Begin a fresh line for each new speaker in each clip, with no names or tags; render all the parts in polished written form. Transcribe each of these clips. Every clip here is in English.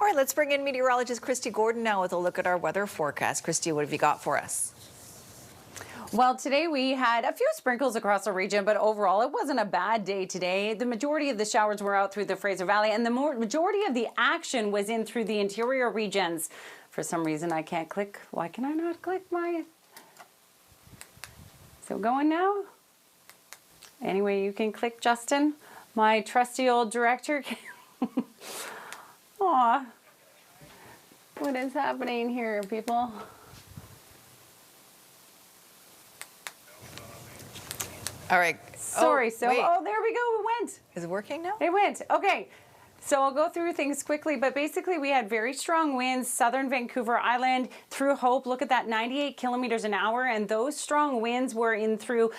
All right, let's bring in meteorologist Kristi Gordon now with a look at our weather forecast. Kristi, what have you got for us?
Well, today we had a few sprinkles across the region, but overall it wasn't a bad day today. The majority of the showers were out through the Fraser Valley, and the majority of the action was in through the interior regions. For some reason, I can't click. Why can I not click my... So going now? Anyway, you can click, Justin. My trusty old director. Aw. What is happening here, people?
All right.
Sorry, so there we go. It went.
Is it working now?
It went. Okay. So I'll go through things quickly, but basically we had very strong winds, southern Vancouver Island through Hope. Look at that, 98 kilometers an hour, and those strong winds were in through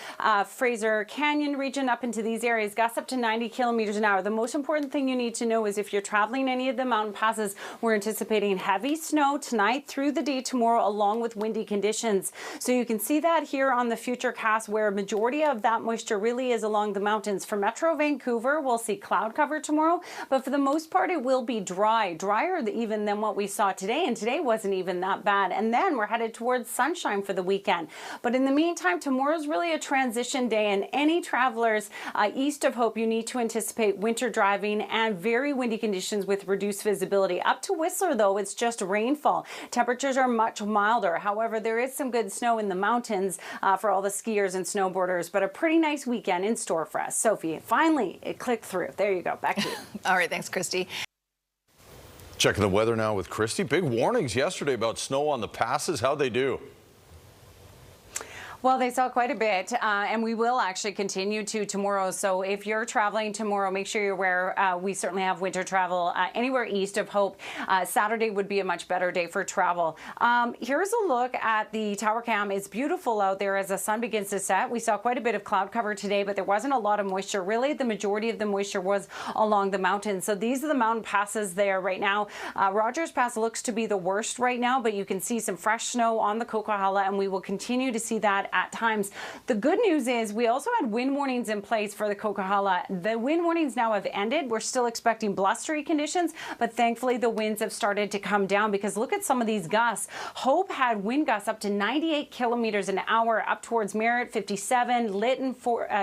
Fraser Canyon region up into these areas, gusts up to 90 kilometers an hour. The most important thing you need to know is if you're traveling any of the mountain passes, we're anticipating heavy snow tonight through the day tomorrow, along with windy conditions. So you can see that here on the future cast, where a majority of that moisture really is along the mountains. For Metro Vancouver, we'll see cloud cover tomorrow, but for the most part it will be drier even than what we saw today, and today wasn't even that bad. And then we're headed towards sunshine for the weekend. But in the meantime, tomorrow's really a transition day, and any travelers east of Hope, you need to anticipate winter driving and very windy conditions with reduced visibility. Up to Whistler though, it's just rainfall. Temperatures are much milder. However, there is some good snow in the mountains for all the skiers and snowboarders, but a pretty nice weekend in store for us. Sophie, finally it clicked through. There you go, back to you.
All right, thanks Kristi.
Checking the weather now with Kristi. Big warnings yesterday about snow on the passes. How'd they do?
Well, they saw quite a bit, and we will actually continue to tomorrow. So if you're traveling tomorrow, make sure you're aware. We certainly have winter travel anywhere east of Hope. Saturday would be a much better day for travel. Here's a look at the tower cam. It's beautiful out there as the sun begins to set. We saw quite a bit of cloud cover today, but there wasn't a lot of moisture. Really, the majority of the moisture was along the mountains. So these are the mountain passes there right now. Rogers Pass looks to be the worst right now, but you can see some fresh snow on the Coquihalla, and we will continue to see that at times. The good news is we also had wind warnings in place for the Coquihalla. The wind warnings now have ended. We're still expecting blustery conditions, but thankfully the winds have started to come down, because look at some of these gusts. Hope had wind gusts up to 98 kilometers an hour up towards Merritt, 57, Lytton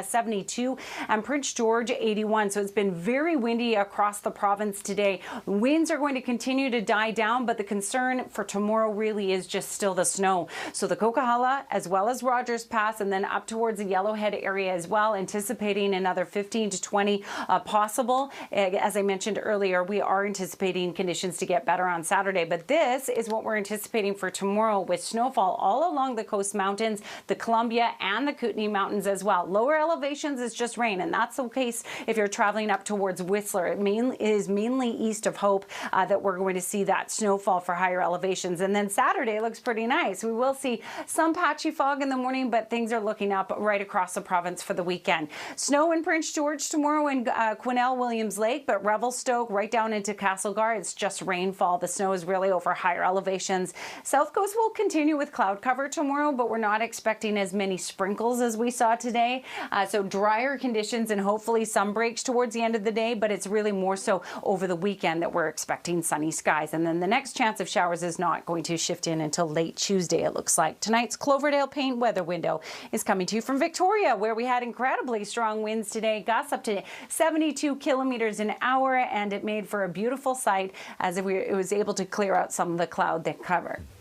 72, and Prince George 81. So it's been very windy across the province today. Winds are going to continue to die down, but the concern for tomorrow really is just still the snow. So the Coquihalla as well as Rogers Pass, and then up towards the Yellowhead area as well, anticipating another 15 to 20 possible. As I mentioned earlier, we are anticipating conditions to get better on Saturday, but this is what we're anticipating for tomorrow, with snowfall all along the coast mountains, the Columbia and the Kootenay Mountains as well. Lower elevations is just rain, and that's the case if you're traveling up towards Whistler. It is mainly east of Hope that we're going to see that snowfall for higher elevations. And then Saturday looks pretty nice. We will see some patchy fog in the morning, but things are looking up right across the province for the weekend. Snow in Prince George tomorrow in Quesnel, Williams Lake, but Revelstoke right down into Castlegar, it's just rainfall. The snow is really over higher elevations. South Coast will continue with cloud cover tomorrow, but we're not expecting as many sprinkles as we saw today. So drier conditions and hopefully some breaks towards the end of the day, but it's really more so over the weekend that we're expecting sunny skies. And then the next chance of showers is not going to shift in until late Tuesday, it looks like. Tonight's Cloverdale Paint weather window is coming to you from Victoria, where we had incredibly strong winds today, gusts up to 72 kilometers an hour, and it made for a beautiful sight as it was able to clear out some of the cloud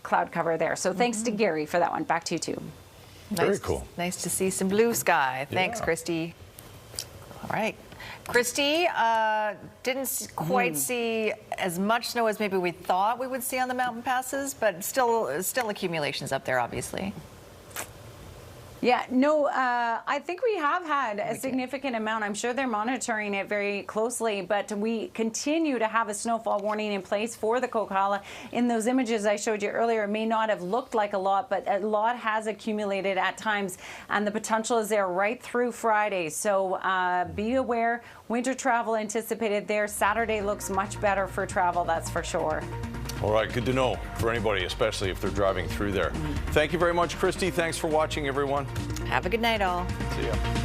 cover there. So thanks to Gary for that one. Back to you too.
Very cool.
Nice to see some blue sky. Thanks, Kristi. All right. Kristi, didn't quite see as much snow as maybe we thought we would see on the mountain passes, but still accumulations up there, obviously.
Yeah, no, I think we have had a significant amount. I'm sure they're monitoring it very closely, but we continue to have a snowfall warning in place for the Coquihalla. In those images I showed you earlier, it may not have looked like a lot, but a lot has accumulated at times, and the potential is there right through Friday. So be aware, winter travel anticipated there. Saturday looks much better for travel, that's for sure.
All right, good to know for anybody, especially if they're driving through there. Thank you very much, Kristi. Thanks for watching, everyone.
Have a good night, all.
See ya.